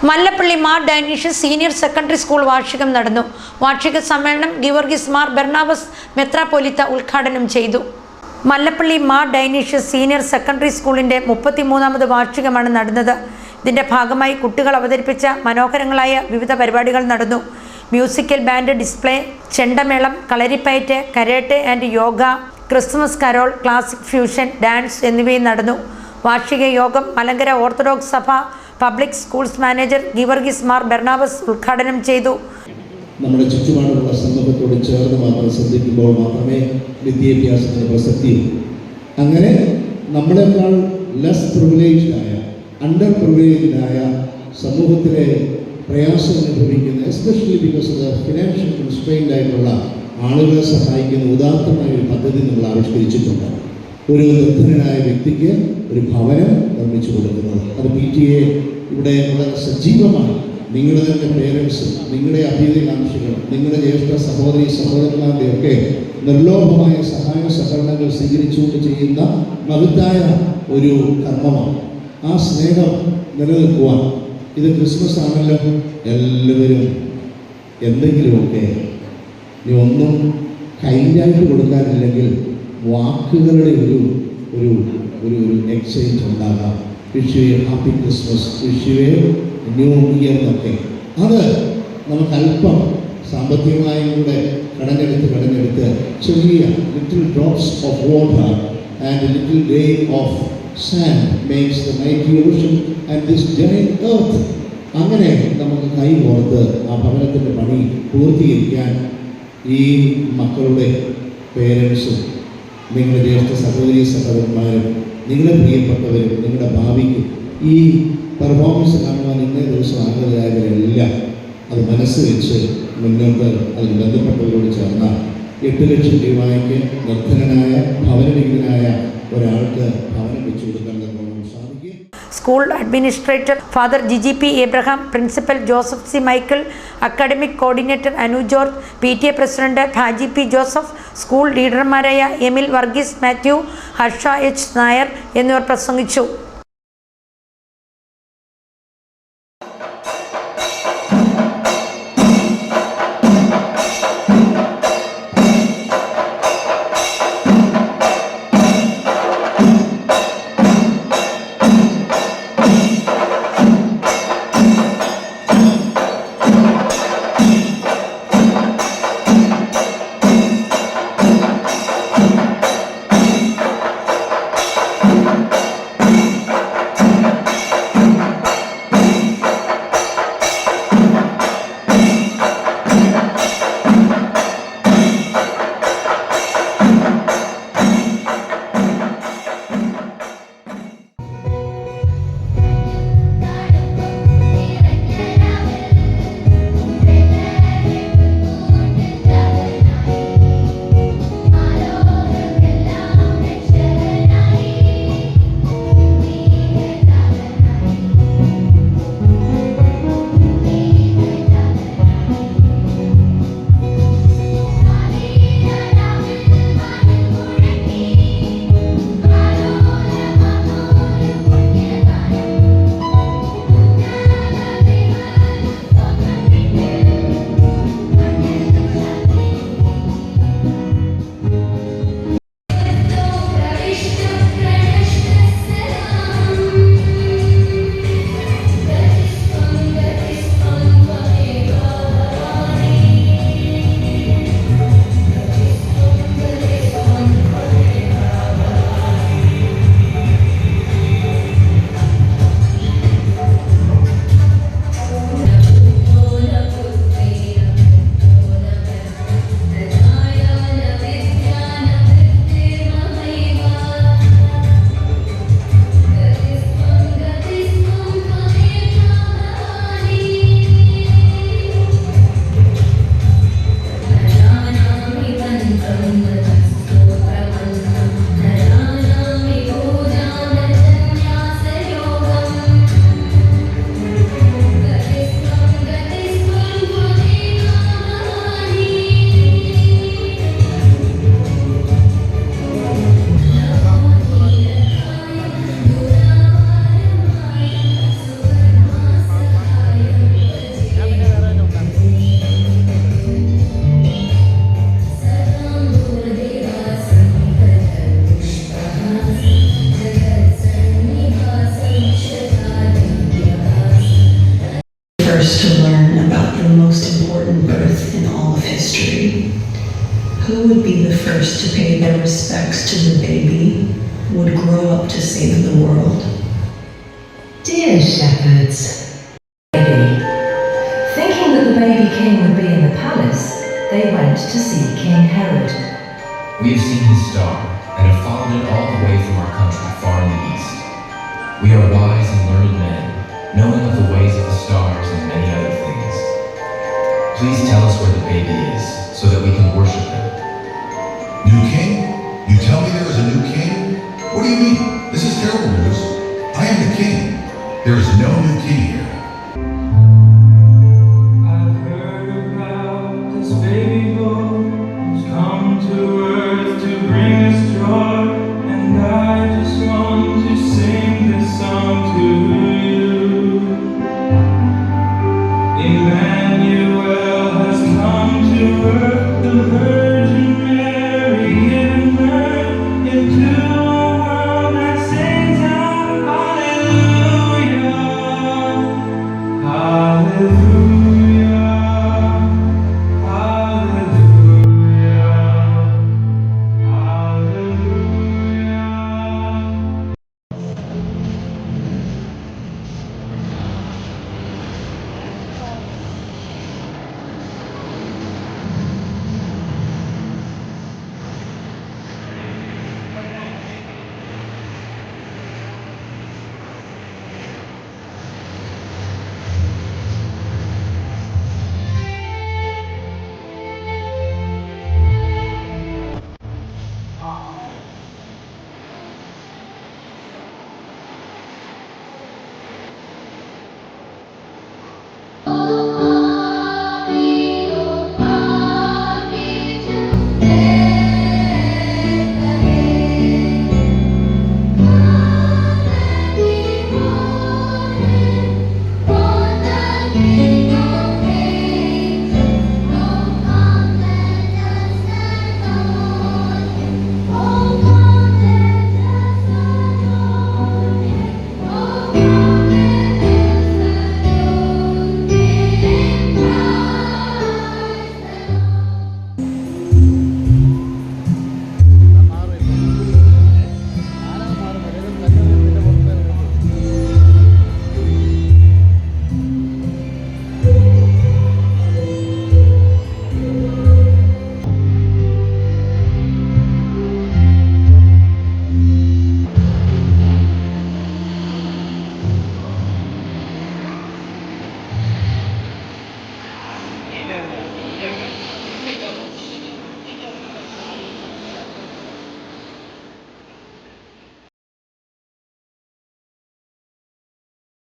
Mallappally Mar Dionysius senior secondary school വാർഷികം നടന്നു. വാർഷിക സമ്മേളനം ഗീവർഗീസ് മാർ ബർണാബസ് മെത്രാപ്പൊലീത്ത ഉദ്ഘാടനം ചെയ്തു. Mallappally Mar Dionysius senior secondary സ്കൂളിൻ്റെ 33ാമത് വാർഷികമാണ് നടന്നത്. ഇതിൻ്റെ ഭാഗമായി കുട്ടികൾ അവതരിപ്പിച്ച മനോഹരങ്ങളായ വിവിധ പരിപാടികൾ നടന്നു. മ്യൂസിക്കൽ ബാൻഡ് ഡിസ്പ്ലേ, ചെണ്ടമേളം, kalaripayattu, karate and yoga, Christmas carol, classic fusion, dance എന്നിവയും നടന്നു. വാർഷിക യോഗം Malankara Orthodox Sabha public schools manager Geevarghese Mar Barnabas ഉദ്ഘാടനം ചെയ്തു. നമ്മുടെ ചുറ്റുപാടുള്ള സമൂഹത്തോട് ചേർന്ന് മാത്രം ശ്രദ്ധിക്കുമ്പോൾ മാത്രമേ വിദ്യാഭ്യാസത്തിന് പ്രസക്തിയുള്ളൂ. അങ്ങനെ നമ്മളെക്കാൾ ലെസ് പ്രിവിലേജ്ഡായ, അണ്ടർ പ്രിവിലേജ്ഡായ സമൂഹത്തിലെ പ്രയാസം അനുഭവിക്കുന്ന, especially because of the financial constrained ആയിട്ടുള്ള ആളുകളെ സഹായിക്കുന്ന ഉദാത്തമായ ഒരു പദ്ധതി നമ്മൾ ആവിഷ്കരിച്ചിട്ടുണ്ട്. ഒരു നിർധനനായ വ്യക്തിക്ക് ഒരു ഭവനം നിർമ്മിച്ചു കൊടുക്കുന്നത്. അത് PTA ഇവിടെ വളരെ സജീവമായി നിങ്ങളുടെ തന്നെ പേരൻസും നിങ്ങളുടെ അഭ്യുദയകാംക്ഷികളും നിങ്ങളുടെ ജ്യേഷ്ഠ സഹോദരി സഹോദരന്മാരുടെയൊക്കെ നിർലോഭമായ സഹായ സഹകരണങ്ങൾ സ്വീകരിച്ചുകൊണ്ട് ചെയ്യുന്ന മഹത്തായ ഒരു കർമ്മമാണ്. ആ സ്നേഹം നിലനിൽക്കുവാൻ, ഇത് ക്രിസ്മസ് ആണല്ലോ, എല്ലാവരും എന്തെങ്കിലുമൊക്കെ ഇനി ഒന്നും കൈൻഡായിട്ട് കൊടുക്കാനില്ലെങ്കിൽ വാക്കുകളുടെ ഒരു ഒരു ഒരു ഒരു എക്സ്ചേഞ്ച് ഉണ്ടാകാം. Wish you A happy Christmas, wish you A new year എന്നൊക്കെ. അത് നമുക്കല്പം സാമ്പത്തികമായും കൂടെ കടഞ്ഞെടുത്ത് ചെറിയ little drops of water and little grain of sand makes the mighty Ocean and this giant earth. അങ്ങനെ നമുക്ക് കൈ കോർത്ത് ആ ഭവനത്തിൻ്റെ പണി പൂർത്തീകരിക്കാൻ ഈ മക്കളുടെ പേരൻസും നിങ്ങളുടെ ജ്യേഷ്ഠ സഹോദരി സഹോദരന്മാരും നിങ്ങളുടെ പ്രിയപ്പെട്ടവരും നിങ്ങളുടെ ഭാവിക്കും ഈ പെർഫോമൻസ് കാണുവാൻ ഇന്നേ ദിവസം ആഗ്രഹമായവരെല്ലാം അത് മനസ്സ് വെച്ച് മുന്നോട്ട് അതിന് ബന്ധപ്പെട്ടവരോട് ചേർന്ന 8 ലക്ഷം രൂപയ്ക്ക് നിർധനനായ ഭവനരഹിതനായ ഒരാൾക്ക് ഭവനം വെച്ചു കൊടുക്കാൻ സാധിക്കും. School administrator father GGP Abraham, principal Joseph C Michael, academic coordinator Anu George, PTA president Haji P Joseph, school ലീഡർമാരായ എമിൽ വർഗീസ് മാത്യു, ഹർഷ H നായർ എന്നിവർ പ്രസംഗിച്ചു. first to learn about the most important birth in all of history? Who would be the first to pay their respects to the baby who would grow up to save the world? Dear shepherds, thinking that the baby king would be in the palace, they went to see King Herod. We have seen his star and have followed it all the way from our country far in the east. We are wise and learned men, knowing of the ways of the stars and many other things. Please tell us where the baby is, so that we can worship him. New king? You tell me there is a new king? What do you mean? This is terrible news. I am the king. There is no new